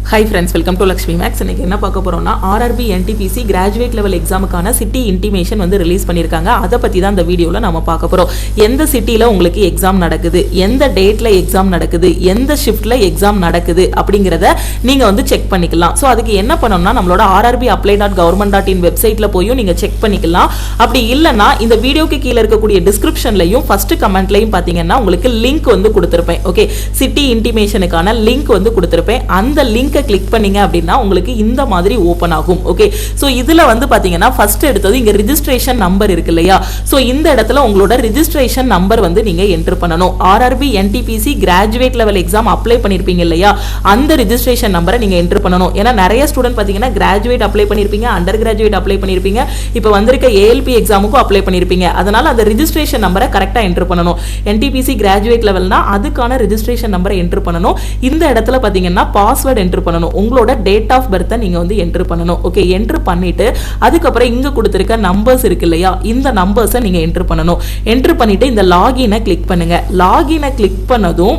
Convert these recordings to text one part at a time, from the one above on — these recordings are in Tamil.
Hi friends, welcome to Lakshmi Max. இன்னைக்கு என்ன பார்க்க போறோம்னா RRB NTPC கிராஜுவேட் லெவல் எக்ஸாமுக்கான சிட்டி இன்டிமேஷன் வந்து ரிலீஸ் பண்ணிருக்காங்க. அத பத்தி தான் இந்த வீடியோல நாம பார்க்க போறோம். எந்த சிட்டில உங்களுக்கு எக்ஸாம் நடக்குது, எந்த டேட்ல எக்ஸாம் நடக்குது, எந்த ஷிஃப்ட்ல எக்ஸாம் நடக்குது அப்படிங்கறத நீங்க வந்து செக் பண்ணிக்கலாம். சோ அதுக்கு என்ன பண்ணனும்னா நம்மளோட rrbapply.government.in வெப்சைட்ல போய் நீங்க செக் பண்ணிக்கலாம். அப்படி இல்லனா இந்த வீடியோக்கு கீழ இருக்கக்கூடிய டிஸ்கிரிப்ஷன்லயும் ஃபர்ஸ்ட் கமெண்ட்லயும் பாத்தீங்கன்னா உங்களுக்கு லிங்க் வந்து கொடுத்திருப்பேன். ஓகே, சிட்டி இன்டிமேஷனுக்கான லிங்க் வந்து கொடுத்திருப்பேன். அந்த லிங்க் கிளிக் பண்ணீங்க அப்படினா உங்களுக்கு இந்த மாதிரி ஓபன் ஆகும். ஓகே, சோ இதுல வந்து பாத்தீங்கன்னா ஃபர்ஸ்ட் எடுத்தது இங்க ரெஜிஸ்ட்ரேஷன் நம்பர் இருக்கு இல்லையா? சோ இந்த இடத்துல உங்களோட ரெஜிஸ்ட்ரேஷன் நம்பர் வந்து நீங்க என்டர் பண்ணனும். RRB NTPC graduate level exam apply பண்ணிருப்பீங்க இல்லையா? அந்த ரெஜிஸ்ட்ரேஷன் நம்பரை நீங்க என்டர் பண்ணனும். ஏன்னா நிறைய ஸ்டூடண்ட் பாத்தீங்கன்னா கிராஜுவேட் அப்ளை பண்ணிருப்பீங்க, அண்டர் கிராஜுவேட் அப்ளை பண்ணிருப்பீங்க, இப்போ வந்திருக்க ALP எக்ஸாமுக்கு அப்ளை பண்ணிருப்பீங்க. அதனால அந்த ரெஜிஸ்ட்ரேஷன் நம்பரை கரெக்ட்டா என்டர் பண்ணனும். NTPC கிராஜுவேட் லெவல்னா அதுக்கான ரெஜிஸ்ட்ரேஷன் நம்பரை என்டர் பண்ணனும். இந்த இடத்துல பாத்தீங்கன்னா பாஸ்வேர்ட் என்டர் பண்ணனும். உங்களோட டேட் ஆஃப் பர்த் நீங்க வந்து என்டர் பண்ணனும். ஓகே, என்டர் பண்ணிட்டு அதுக்கு அப்புறம் இங்க கொடுத்திருக்க நம்பர்ஸ் இருக்கு இல்லையா? இந்த நம்பர்ஸை நீங்க என்டர் பண்ணனும். என்டர் பண்ணிட்டு இந்த லாகினை கிளிக் பண்ணுங்க. லாகினை கிளிக் பண்ணதும்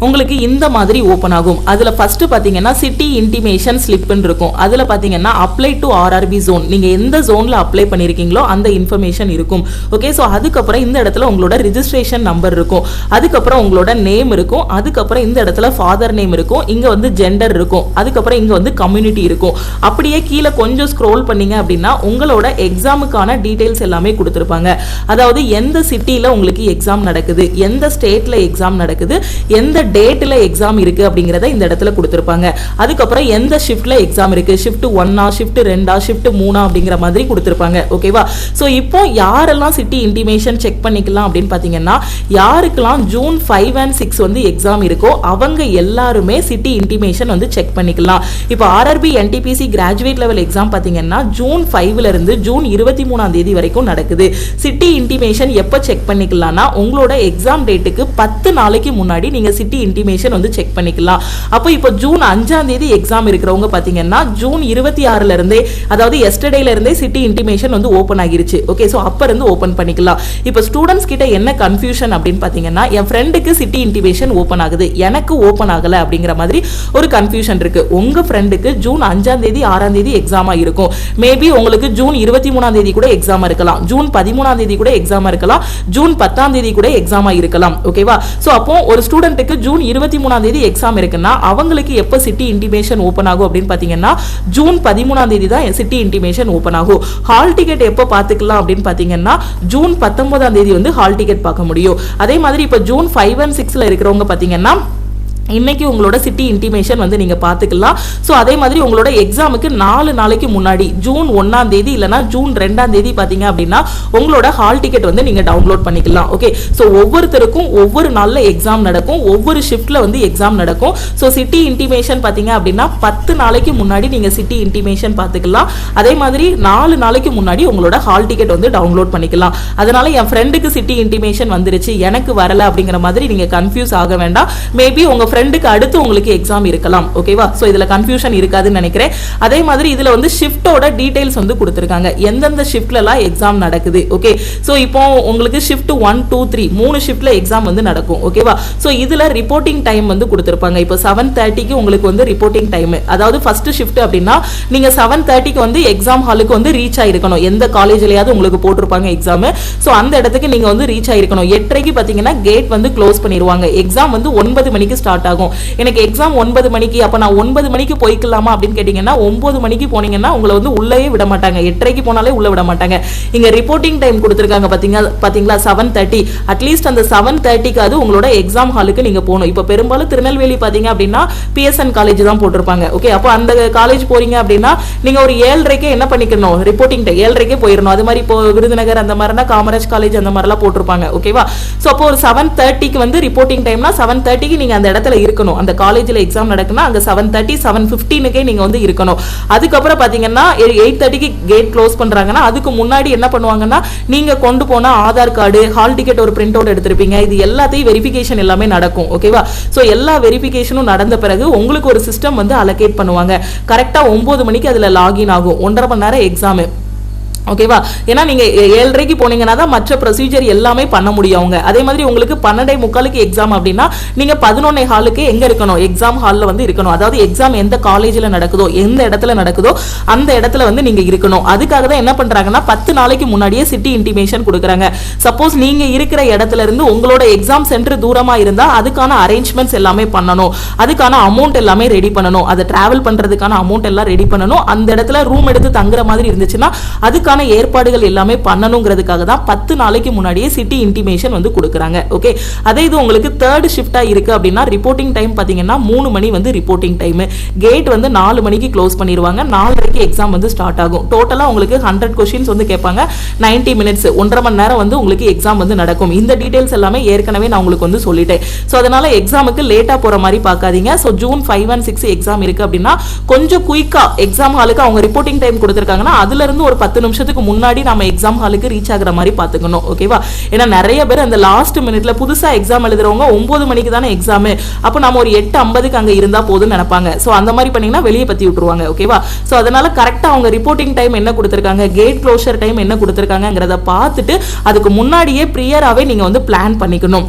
உங்களுக்கு இந்த மாதிரி ஓபன் ஆகும். அதுல ஃபர்ஸ்ட் பாத்தீங்கன்னா சிட்டி இன்டிமேஷன் ஸ்லிப்னு இருக்கும். அதுல பாத்தீங்கன்னா அப்ளை டு RRB ஜோன், நீங்க எந்த ஜோன்ல அப்ளை பண்ணிருக்கீங்களோ அந்த இன்ஃபர்மேஷன் இருக்கும். ஓகே, சோ அதுக்கு அப்புறம் இந்த இடத்துல உங்களோட ரெஜிஸ்ட்ரேஷன் நம்பர் இருக்கும். அதுக்கு அப்புறம் உங்களோட நேம் இருக்கும். அதுக்கு அப்புறம் இந்த இடத்துல ஃபாதர் நேம் இருக்கும். இங்க வந்து ஜெண்டர் இருக்கும். அதுக்கு அப்புறம் இங்க வந்து கம்யூனிட்டி இருக்கும். அப்படியே கீழே கொஞ்சம் ஸ்க்ரோல் பண்ணீங்க அப்படின்னா உங்களோட எக்ஸாமுக்கான டீடைல்ஸ் எல்லாமே கொடுத்திருப்பாங்க. அதாவது எந்த சிட்டில உங்களுக்கு எக்ஸாம் நடக்குது, எந்த ஸ்டேட்ல எக்ஸாம் நடக்குது, எந்த டேட்ல எக்ஸாம் இருக்கு அப்படிங்கறத இந்த இடத்துல கொடுத்திருப்பாங்க. அதுக்கு அப்புறம் எந்த ஷிஃப்ட்ல எக்ஸாம் இருக்கு, ஷிஃப்ட் 1ஆ, ஷிஃப்ட் 2ஆ, ஷிஃப்ட் 3ஆ அப்படிங்கிற மாதிரி கொடுத்திருப்பாங்க. ஓகேவா? சோ இப்போ யாரெல்லாம் சிட்டி இன்டிமேஷன் செக் பண்ணிக்கலாம் அப்படின்னு பாத்தீங்கன்னா யாருக்கெல்லாம் ஜூன் 5 and 6 வந்து எக்ஸாம் இருக்கோ அவங்க எல்லாருமே சிட்டி இன்டிமேஷன் வந்து செக் பண்ணிக்கலாம். இப்போ RRB NTPC graduate level exam பாத்தீங்கன்னா ஜூன் 5ல இருந்து ஜூன் 23ஆம் தேதி வரைக்கும் நடக்குது. சிட்டி இன்டிமேஷன் எப்ப செக் பண்ணிக்கலாம்னா உங்களோட எக்ஸாம் டேட்டுக்கு 10 நாளைக்கு முன்னாடி நீங்க சிட்டி இன்டிமேஷன் வந்து செக் பண்ணிக்கலாம். அப்போ இப்போ ஜூன் 5ஆம் தேதி எக்ஸாம் இருக்கிறவங்க பாத்தீங்கன்னா ஜூன் 26ல இருந்தே, அதாவது எஸ்டர்டேல இருந்தே சிட்டி இன்டிமேஷன் வந்து ஓபன் ஆகிருச்சு. ஓகே, சோ அப்ப இருந்து ஓபன் பண்ணிக்கலாம். இப்போ ஸ்டூடண்ட்ஸ் கிட்ட என்ன கன்ஃபியூஷன் அப்படின்னு பாத்தீங்கன்னா என் ஃப்ரெண்டுக்கு சிட்டி இன்டிமேஷன் ஓபன் ஆகுது, எனக்கு ஓபன் ஆகல அப்படிங்கிற மாதிரி ஒரு கன்ஃபியூஷன் இருக்கு. உங்க ஃப்ரெண்டுக்கு ஜூன் 5ஆம் தேதி 6ஆம் தேதி எக்ஸாமா இருக்கும். மேபி உங்களுக்கு ஜூன் 23ஆம் தேதி கூட எக்ஸாமா இருக்கலாம், ஜூன் 13ஆம் தேதி கூட எக்ஸாமா இருக்கலாம், ஜூன் 10ஆம் தேதி கூட எக்ஸாமா இருக்கலாம். ஓகேவா? சோ அப்போ ஒரு ஸ்டூடண்ட்டுக்கு ஜூன் 23ஆம் தேதி எக்ஸாம் இருக்குன்னா அவங்களுக்கு எப்ப சிட்டி இன்டிமேஷன் ஓபன் ஆகும் அப்படின்னு பாத்தீங்கன்னா ஜூன் 13ஆம் தேதி தான் சிட்டி இன்டிமேஷன் ஓபன் ஆகும். ஹால் டிக்கெட் எப்ப பாத்துக்கலாம் அப்படின்னு பாத்தீங்கன்னா ஜூன் 19ஆம் தேதி வந்து ஹால் டிக்கெட் பார்க்க முடியும். அதே மாதிரி இப்ப ஜூன் 5 and 6ல இருக்கிறவங்க பாத்தீங்கன்னா இன்னைக்கு உங்களோட சிட்டி இன்டிமேஷன் வந்து நீங்க பாத்துக்கலாம். சோ அதே மாதிரி உங்களோட எக்ஸாமுக்கு 4 நாளைக்கு முன்னாடி ஜூன் 1ஆம் தேதி இல்லனா ஜூன் 2ஆம் தேதி பாத்தீங்க அப்படின்னா உங்களோட ஹால் டிக்கெட் வந்து நீங்க டவுன்லோட் பண்ணிக்கலாம். ஓகே, சோ ஒவ்வொருத்தருக்கும் ஒவ்வொரு நாள்ல எக்ஸாம் நடக்கும், ஒவ்வொரு ஷிஃப்ட்ல வந்து எக்ஸாம் நடக்கும். சோ சிட்டி இன்டிமேஷன் பாத்தீங்க அப்படின்னா 10 நாளைக்கு முன்னாடி நீங்க சிட்டி இன்டிமேஷன் பாத்துக்கலாம். அதே மாதிரி 4 நாளைக்கு முன்னாடி உங்களோட ஹால் டிக்கெட் வந்து டவுன்லோட் பண்ணிக்கலாம். அதனால என் ஃப்ரெண்டுக்கு சிட்டி இன்டிமேஷன் வந்துருச்சு, எனக்கு வரல அப்படிங்கிற மாதிரி நீங்க கன்ஃபியூஸ் ஆக வேண்டாம். மேபி உங்க ஃப்ரெண்டுக்கு அடுத்து உங்களுக்கு எக்ஸாம் இருக்கலாம். ஓகேவா? சோ இதுல கன்ஃபியூஷன் இருக்காதுன்னு நினைக்கிறேன். அதே மாதிரி இதுல வந்து ஷிஃப்ட்டோட டீடைல்ஸ் வந்து கொடுத்திருக்காங்க, எந்தெந்த ஷிஃப்ட்ல எல்லாம் எக்ஸாம் நடக்குது. ஓகே, சோ இப்போ உங்களுக்கு ஷிஃப்ட் 1, 2, 3 3 ஷிஃப்ட்ல எக்ஸாம் வந்து நடக்கும். ஓகேவா? சோ இதுல ரிப்போர்ட்டிங் டைம் வந்து கொடுத்திருப்பாங்க. இப்போ 7:30க்கு உங்களுக்கு வந்து ரிப்போர்ட்டிங் டைம், அதாவது ஃபர்ஸ்ட் ஷிஃப்ட் அப்படின்னா நீங்க 7:30க்கு வந்து எக்ஸாம் ஹாலுக்கு வந்து ரீச் ஆயிருக்கணும். எந்த காலேஜ்லயாவது உங்களுக்கு போட்டிருப்பாங்க எக்ஸாம். சோ அந்த இடத்துக்கு நீங்க வந்து ரீச் ஆயிருக்கணும். 8:30க்கு பாத்தீங்கன்னா கேட் வந்து க்ளோஸ் பண்ணிடுவாங்க. எக்ஸாம் வந்து 9 மணிக்கு ஸ்டார்ட் ஆகும். எனக்கு எக்ஸாம் 9 மணிக்கு, அப்ப நான் 9 மணிக்கு போய்க்கலாமா அப்படின்னு கேட்டீங்கன்னா 9 மணிக்கு போனீங்கன்னா உங்களை வந்து உள்ளேயே விட மாட்டாங்க. 8:30க்கு போனாலே உள்ள விட மாட்டாங்க. இங்க ரிப்போர்ட்டிங் டைம் கொடுத்திருக்காங்க பாத்தீங்களா 7:30. அட்லீஸ்ட் அந்த 7:30க்கு அது உங்களோட எக்ஸாம் ஹாலுக்கு நீங்க போகணும். இப்ப பெரும்பாலும் திருநெல்வேலி பாத்தீங்க அப்படின்னா PSN காலேஜ் தான் போட்டிருப்பாங்க. ஓகே, அப்போ அந்த காலேஜ் போறீங்க அப்படின்னா நீங்க ஒரு 7:30க்கு என்ன பண்ணிக்கணும், ரிப்போர்ட்டிங் டைம் 7:30க்கு போயிடணும். அது மாதிரி இப்போ விருதுநகர் அந்த மாதிரினா காமராஜ் காலேஜ் அந்த மாதிரிலாம் போட்டிருப்பாங்க. ஓகேவா? சோ அப்போ ஒரு 7:30க்கு வந்து ரிப்போர்ட்டிங் டைம்னா 7:30க்கு நீங்க அந்த இடத்துல இருக்கணும். அந்த காலேஜ்ல எக்ஸாம் நடக்குன்னா அங்க 7:30 7:15க்கே நீங்க வந்து இருக்கணும். அதுக்கப்புறம் பாத்தீங்கன்னா 8:30க்கு கேட் க்ளோஸ் பண்றாங்கன்னா அதுக்கு முன்னாடி என்ன பண்ணுவாங்கன்னா நீங்க கொண்டு போன ஆதார் கார்டு, ஹால் டிக்கெட் ஒரு பிரிண்ட் அவுட் எடுத்திருப்பீங்க, இது எல்லாத்தையும் வெரிஃபிகேஷன் எல்லாமே நடக்கும். ஓகேவா? சோ எல்லா வெரிஃபிகேஷனும் நடந்த பிறகு உங்களுக்கு ஒரு சிஸ்டம் வந்து அலோகேட் பண்ணுவாங்க. கரெக்டா 9 மணிக்கு அதுல லாகின் ஆகும். 1.5 மணி நேரம் எக்ஸாம். ஓகேவா? ஏன்னா நீங்க 7:30க்கு போனீங்கன்னா தான் மற்ற ப்ரொசீஜர் எல்லாமே பண்ண முடியும் அவங்க. அதே மாதிரி உங்களுக்கு 12:45க்கு எக்ஸாம் அப்படின்னா நீங்க 11:15க்கு எங்க இருக்கணும்? எக்ஸாம் ஹால்ல வந்து இருக்கணும். அதாவது எக்ஸாம் எந்த காலேஜ்ல நடக்குதோ, எந்த இடத்துல நடக்குதோ அந்த இடத்துல வந்து நீங்க இருக்கணும். அதுக்காக தான் என்ன பண்றாங்கன்னா 10 நாளைக்கு முன்னாடியே சிட்டி இன்டிமேஷன் கொடுக்குறாங்க. சப்போஸ் நீங்க இருக்கிற இடத்துல இருந்து உங்களோட எக்ஸாம் சென்டர் தூரமா இருந்தா அதுக்கான அரேஞ்ச்மெண்ட்ஸ் எல்லாமே பண்ணணும். அதுக்கான அமௌண்ட் எல்லாமே ரெடி பண்ணணும். அதை டிராவல் பண்றதுக்கான அமௌண்ட் எல்லாம் ரெடி பண்ணணும். அந்த இடத்துல ரூம் எடுத்து தங்குற மாதிரி இருந்துச்சுன்னா அதுக்கான ஏற்பாடுகள் எல்லாமே பண்ணணுங்கிறதுக்காக தான் 10 நாளைக்கு முன்னாடியே சிட்டி இன்டிமேஷன் வந்து கொடுக்குறாங்க. ஓகே, அதே இது உங்களுக்கு தேர்ட் ஷிஃப்டா இருக்கு அப்படின்னா ரிப்போர்ட்டிங் டைம் பாத்தீங்கன்னா 3 மணி வந்து ரிப்போர்ட்டிங் டைம். கேட் வந்து 4 மணிக்கு க்ளோஸ் பண்ணிடுவாங்க. 4:30க்கு எக்ஸாம் வந்து ஸ்டார்ட் ஆகும். டோட்டலா உங்களுக்கு 100 கொஸ்டின்ஸ் வந்து கேட்பாங்க. 90 மினிட்ஸ் 1.5 மணி நேரம் வந்து உங்களுக்கு எக்ஸாம் வந்து நடக்கும். இந்த டீடைல்ஸ் எல்லாமே ஏற்கனவே நான் உங்களுக்கு வந்து சொல்லிட்டேன். ஸோ அதனால எக்ஸாமுக்கு லேட்டா போற மாதிரி பார்க்காதீங்க. ஸோ June 5 and 6 எக்ஸாம் இருக்கு அப்படின்னா கொஞ்சம் குயிக்கா எக்ஸாம் ஹாலுக்கு அவங்க ரிப்போர்ட்டிங் டைம் கொடுத்துருக்காங்கன்னா அதுல இருந்து ஒரு 10 நிமிஷத்துக்கு முன்னாடி நம்ம எக்ஸாம் ஹாலுக்கு ரீச் ஆகுற மாதிரி பாத்துக்கணும். ஓகேவா? ஏன்னா நிறைய பேர் அந்த லாஸ்ட் மினிட்ல புதுசா எக்ஸாம் எழுதுறவங்க 9 மணிக்கு தானே எக்ஸாம், அப்ப நம்ம ஒரு 8:50க்கு அங்க இருந்தா போதும்னு நினைப்பாங்க. சோ அந்த மாதிரி பண்ணீங்கன்னா வெளியே பத்தி விட்டுருவாங்க. ஓகேவா? சோ அதனால கரெக்டா அவங்க ரிப்போர்ட்டிங் டைம் என்ன கொடுத்திருக்காங்க, கேட் க்ளோஷர் டைம் என்ன கொடுத்திருக்காங்கங்கறத பார்த்துட்டு அதுக்கு முன்னாடியே ப்ரியராவே நீங்க வந்து பிளான் பண்ணிக்கணும்.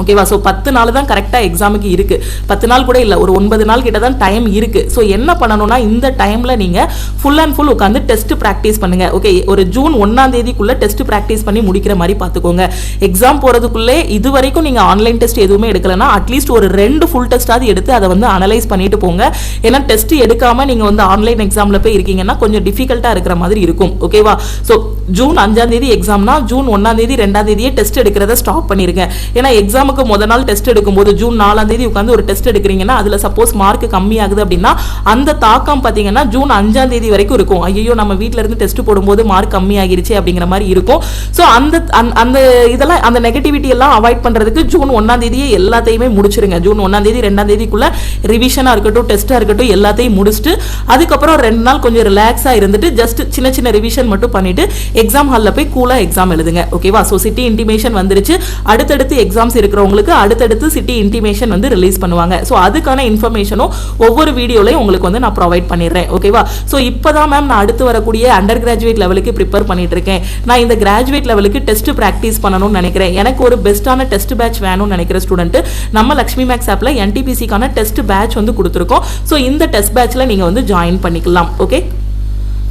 ஓகேவா? ஸோ 10 நாள் தான் கரெக்டாக எக்ஸாமுக்கு இருக்கு. 10 நாள் கூட இல்லை, ஒரு 9 நாள் கிட்ட தான் டைம் இருக்கு. ஸோ என்ன பண்ணணும்னா இந்த டைம்ல நீங்க ஃபுல் அண்ட் ஃபுல் உட்காந்து டெஸ்ட் ப்ராக்டிஸ் பண்ணுங்க. ஓகே, ஒரு June 1ஆம் தேதிக்குள்ள டெஸ்ட் ப்ராக்டிஸ் பண்ணி முடிக்கிற மாதிரி பார்த்துக்கோங்க. எக்ஸாம் போறதுக்குள்ளே இது வரைக்கும் நீங்க ஆன்லைன் டெஸ்ட் எதுவுமே எடுக்கலன்னா அட்லீஸ்ட் ஒரு 2 ஃபுல் டெஸ்டாவது எடுத்து அதை வந்து அனலைஸ் பண்ணிட்டு போங்க. ஏன்னா டெஸ்ட் எடுக்காம நீங்க வந்து ஆன்லைன் எக்ஸாம்ல போய் இருக்கீங்கன்னா கொஞ்சம் டிஃபிகல்ட்டா இருக்கிற மாதிரி இருக்கும். ஓகேவா? ஸோ June 5ஆம் தேதி எக்ஸாம்னா June 1ஆம் தேதி 2ஆம் தேதியே டெஸ்ட் எடுக்கிறத ஸ்டாப் பண்ணிருங்க. ஏன்னா எக்ஸாமுக்கு முதல் நாள் டெஸ்ட் எடுக்கும்போது June 4ஆம் தேதி உட்காந்து ஒரு டெஸ்ட் எடுக்கிறீங்கன்னா அதுல சப்போஸ் மார்க் கம்மி ஆகுது அப்படின்னா அந்த தாக்கம் பாத்தீங்கன்னா June 5ஆம் தேதி வரைக்கும் இருக்கும். ஐயோ நம்ம வீட்ல இருந்து டெஸ்ட் போடும்போது மார்க் கம்மி ஆகிருச்சு அப்படிங்கிற மாதிரி இருக்கும். ஸோ அந்த இதெல்லாம் அந்த நெகட்டிவிட்டி எல்லாம் அவாய்ட் பண்றதுக்கு June 1ஆம் தேதியே எல்லாத்தையுமே முடிச்சிருங்க. June 1ஆம் தேதி 2ஆம் தேதிக்குள்ள ரிவிஷனா இருக்கட்டும், டெஸ்டா இருக்கட்டும் எல்லாத்தையும் முடிச்சுட்டு அதுக்கப்புறம் 2 நாள் கொஞ்சம் ரிலாக்ஸா இருந்துட்டு ஜஸ்ட் சின்ன சின்ன ரிவிஷன் மட்டும் பண்ணிட்டு எக்ஸாம் ஹால்ல போய் கூலா எக்ஸாம் எழுதுங்க. ஓகேவா? ஸோ சிட்டி இன்டிமேஷன் வந்துருச்சு. அடுத்தடுத்து எக்ஸாம்ஸ் இருக்கிறவங்களுக்கு அடுத்தடுத்து சிட்டி இன்டிமேஷன் வந்து ரிலீஸ் பண்ணுவாங்க. ஸோ அதுக்கான இன்ஃபர்மேஷனும் ஒவ்வொரு வீடியோலையும் உங்களுக்கு வந்து நான் ப்ரொவைட் பண்ணிடுறேன். ஓகேவா? ஸோ இப்போதான் மேம் நான் அடுத்து வரக்கூடிய அண்டர் கிராஜுவேட் லெவலுக்கு ப்ரிப்பேர் பண்ணிட்டு இருக்கேன். நான் இந்த கிராஜுவேட் லெவலுக்கு டெஸ்ட் ப்ராக்டிஸ் பண்ணணும்னு நினைக்கிறேன். எனக்கு ஒரு பெஸ்ட்டான டெஸ்ட் பேட்ச் வேணும்னு நினைக்கிற ஸ்டூடெண்ட் நம்ம லக்ஷ்மி மேக்ஸ் ஆப்ல NTPCக்கான டெஸ்ட் பேட்ச் வந்து கொடுத்துருக்கோம். ஸோ இந்த டெஸ்ட் பேட்ச்ல நீங்க வந்து ஜாயின் பண்ணிக்கலாம். ஓகே,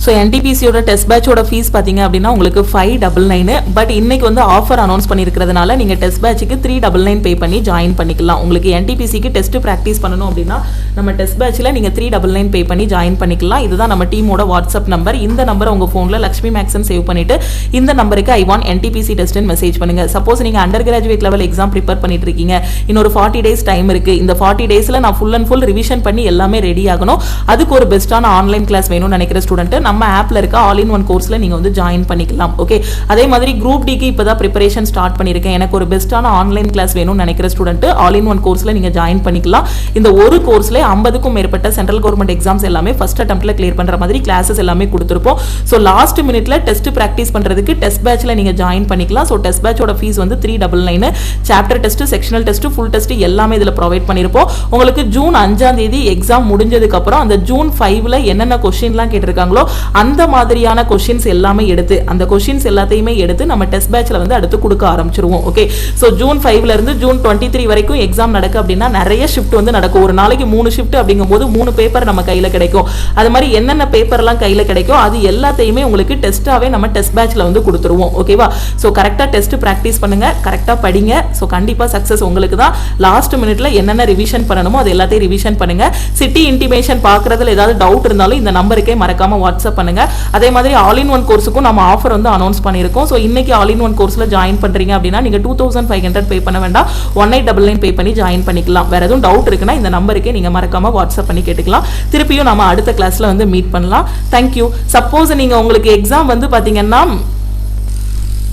ஸோ NTPCயோட டெஸ்ட் பேட்சோட ஃபீஸ் பார்த்தீங்க அப்படின்னா உங்களுக்கு 599. பட் இன்னைக்கு வந்து ஆஃபர் அனௌன்ஸ் பண்ணியிருக்கிறதுனால நீங்கள் டெஸ்ட் பேட்சுக்கு 399 பே பண்ணி ஜாயின் பண்ணிக்கலாம். உங்களுக்கு NTPCக்கு டெஸ்ட் ப்ராக்டிஸ் பண்ணணும் அப்படின்னா நம்ம டெஸ்ட் பேட்சில் நீங்கள் 399 பே பண்ணி ஜாயின் பண்ணிக்கலாம். இதுதான் நம்ம டீமோட வாட்ஸ்அப் நம்பர். இந்த நம்பரை உங்கள் ஃபோனில் லக்ஷ்மி மேக்ஸ்ன்னு சேவ் பண்ணிட்டு இந்த நம்பருக்கு I want NTPC டெஸ்ட்னு மெசேஜ் பண்ணுங்க. சப்போஸ் நீங்கள் under graduate level exam prepare பண்ணிட்டு இருக்கீங்க, இன்னொரு 40 days டைம் இருக்கு. இந்த 40 daysல நான் ஃபுல் அண்ட் ஃபுல் ரிவிஷன் பண்ணி எல்லாமே ரெடி ஆகணும். அதுக்கு ஒரு பெஸ்ட்டான ஆன்லைன் கிளாஸ் வேணும்னு நினைக்கிற ஸ்டூடெண்ட் நம்ம ஆப்ல இருக்க ஆல் இன் ஒன் கோர்ஸ்ல நீங்க வந்து ஜாயின் பண்ணிக்கலாம். ஓகே, அதே மாதிரி குரூப் டிக்கு இப்பதான் ப்ரிப்பரேஷன் ஸ்டார்ட் பண்ணிருக்கேன். எனக்கு ஒரு பெஸ்ட்டான ஆன்லைன் கிளாஸ் வேணும்னு நினைக்கிற ஸ்டூடெண்ட் ஆல் இன் ஒன் கோர்ஸ்ல நீங்க ஜாயின் பண்ணிக்கலாம். இந்த ஒரு கோர்ஸ்ல 50க்கும் மேற்பட்ட சென்ட்ரல் கவர்மெண்ட் எக்ஸாம்ஸ் எல்லாமே ஃபர்ஸ்ட் அட்டெம்ப்ட்ல கிளியர் பண்ற மாதிரி கிளாஸஸ் எல்லாமே கொடுத்திருப்போம். சோ லாஸ்ட் மினிட்ல டெஸ்ட் பிராக்டிஸ் பண்றதுக்கு டெஸ்ட் பேட்ச்ல நீங்க ஜாயின் பண்ணிக்கலாம். சோ டெஸ்ட் பேட்சோட ஃபீஸ் வந்து 399. Chapter test, sectional test, full test எல்லாமே இதுல ப்ரொவைட் பண்ணிருப்போம். உங்களுக்கு June 5ஆம் தேதி எக்ஸாம் முடிஞ்சதுக்கு அப்புறம் அந்த June 5ல என்னென்ன கொஸ்டின்லாம் கேட்டிருக்காங்களோ அந்த மாதிரியான கொஸ்டின்ஸ் எல்லாமே எடுத்து அந்த கொஸ்டின்ஸ் எல்லாத்தையுமே எடுத்து நம்ம டெஸ்ட் பேட்ச்ல வந்து அடுத்து கொடுக்க ஆரம்பிச்சிருவோம். ஓகே, சோ June 5ல இருந்து June 23 வரைக்கும் எக்ஸாம் நடக்கு அப்படின்னா நிறைய ஷிஃப்ட் வந்து நடக்கும். ஒரு நாளைக்கு 3 ஷிஃப்ட் அப்படிங்கும்போது 3 பேப்பர் நம்ம கையில கிடைக்கும். அது மாதிரி என்னென்ன பேப்பர்லாம் கையில கிடைக்கும் அது எல்லாத்தையுமே உங்களுக்கு டெஸ்டாவே நம்ம டெஸ்ட் பேட்ச்ல வந்து கொடுத்துருவோம். ஓகேவா? சோ கரெக்டா டெஸ்ட் பிராக்டிஸ் பண்ணுங்க, கரெக்டா படிங்க. சோ கண்டிப்பா சக்சஸ் உங்களுக்கு தான். லாஸ்ட் மினிட்ல என்னென்ன ரிவிஷன் பண்ணணுமோ அது எல்லாத்தையும் ரிவிஷன் பண்ணுங்க. சிட்டி இன்டிமேஷன் பார்க்கறதுல ஏதாவது டவுட் இருந்தாலும் இந்த நம்பருக்கே மறக்காம வாட்ஸ்அப் பண்ணுங்க. அதே மாதிரி ஆல் இன் ஒன் கோர்ஸுக்கும் நம்ம ஆஃபர் வந்து அனௌன்ஸ் பண்ணியிருக்கோம். ஸோ இன்னைக்கு ஆல் இன் ஒன் கோர்ஸ்ல ஜாயின் பண்றீங்க அப்படின்னா நீங்க 2500 பே பண்ண வேண்டாம், 1899 பே பண்ணி ஜாயின் பண்ணிக்கலாம். வேற எதுவும் டவுட் இருக்குன்னா இந்த நம்பருக்கே நீங்க மறக்காம வாட்ஸ்அப் பண்ணி கேட்டுக்கலாம். திருப்பியும் நம்ம அடுத்த கிளாஸ்ல வந்து மீட் பண்ணலாம். தேங்க்யூ. சப்போஸ் நீங்க உங்களுக்கு எக்ஸாம் வந்து பாத்தீங்கன்னா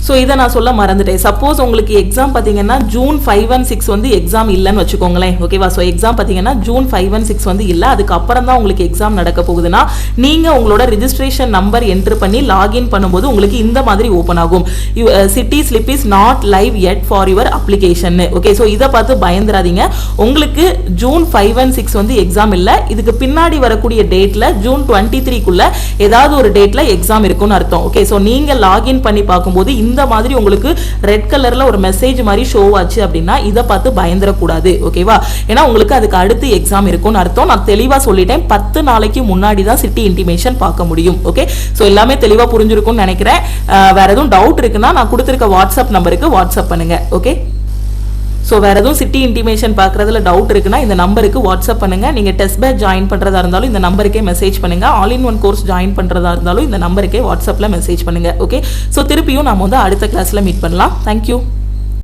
ஸோ இதை நான் சொல்ல மறந்துட்டேன். சப்போஸ் உங்களுக்கு எக்ஸாம் பார்த்தீங்கன்னா June 5 and 6 வந்து எக்ஸாம் இல்லைன்னு வச்சுக்கோங்களேன். ஓகேவா? ஸோ எக்ஸாம் பார்த்தீங்கன்னா June 5 and 6 வந்து இல்லை, அதுக்கப்புறம் தான் உங்களுக்கு எக்ஸாம் நடக்க போகுதுன்னா நீங்கள் உங்களோட ரிஜிஸ்ட்ரேஷன் நம்பர் என்ட்ரு பண்ணி லாகின் பண்ணும்போது உங்களுக்கு இந்த மாதிரி ஓப்பன் ஆகும். City slip is not live yet for your application. Okay, so இதை பார்த்து பயந்துராதீங்க. உங்களுக்கு June 5 and 6 வந்து எக்ஸாம் இல்லை, இதுக்கு பின்னாடி வரக்கூடிய டேட்டில் June 23க்குள்ள ஏதாவது ஒரு டேட்டில் எக்ஸாம் இருக்குன்னு அர்த்தம். ஓகே, ஸோ நீங்கள் லாகின் பண்ணி பார்க்கும்போது இந்த மாதிரி உங்களுக்கு ரெட் கலர்ல ஒரு மெசேஜ் மாதிரி ஷோ ஆச்சு அப்படின்னா இதை பார்த்து பயந்துடக்கூடாது. ஓகேவா? ஏன்னா உங்களுக்கு அதுக்கு அடுத்து எக்ஸாம் இருக்கும்னு அர்த்தம். நான் தெளிவா சொல்லிட்டேன், 10 நாளைக்கு முன்னாடி தான் சிட்டி இன்டிமேஷன் பார்க்க முடியும். ஓகே, ஸோ எல்லாமே தெளிவா புரிஞ்சிருக்கும்னு நினைக்கிறேன். வேற எதுவும் டவுட் இருக்குன்னா நான் கொடுத்துருக்க வாட்ஸ்அப் நம்பருக்கு வாட்ஸ்அப் பண்ணுங்க. ஓகே, ஸோ வேறு எதுவும் சிட்டி இன்டிமேஷன் பார்க்குறதுல டவுட் இருக்குன்னா இந்த நம்பருக்கு வாட்ஸ்அப் பண்ணுங்கள். நீங்கள் டெஸ்ட் பேட்ச் ஜாயின் பண்ணுறதா இருந்தாலும் இந்த நம்பருக்கே மெசேஜ் பண்ணுங்கள். All in one course join பண்ணுறதா இருந்தாலும் இந்த நம்பருக்கே வாட்ஸ்அப்பில் மெசேஜ் பண்ணுங்கள். ஓகே, ஸோ திருப்பியும் நம்ம வந்து அடுத்த கிளாஸில் மீட் பண்ணலாம். தேங்க்யூ.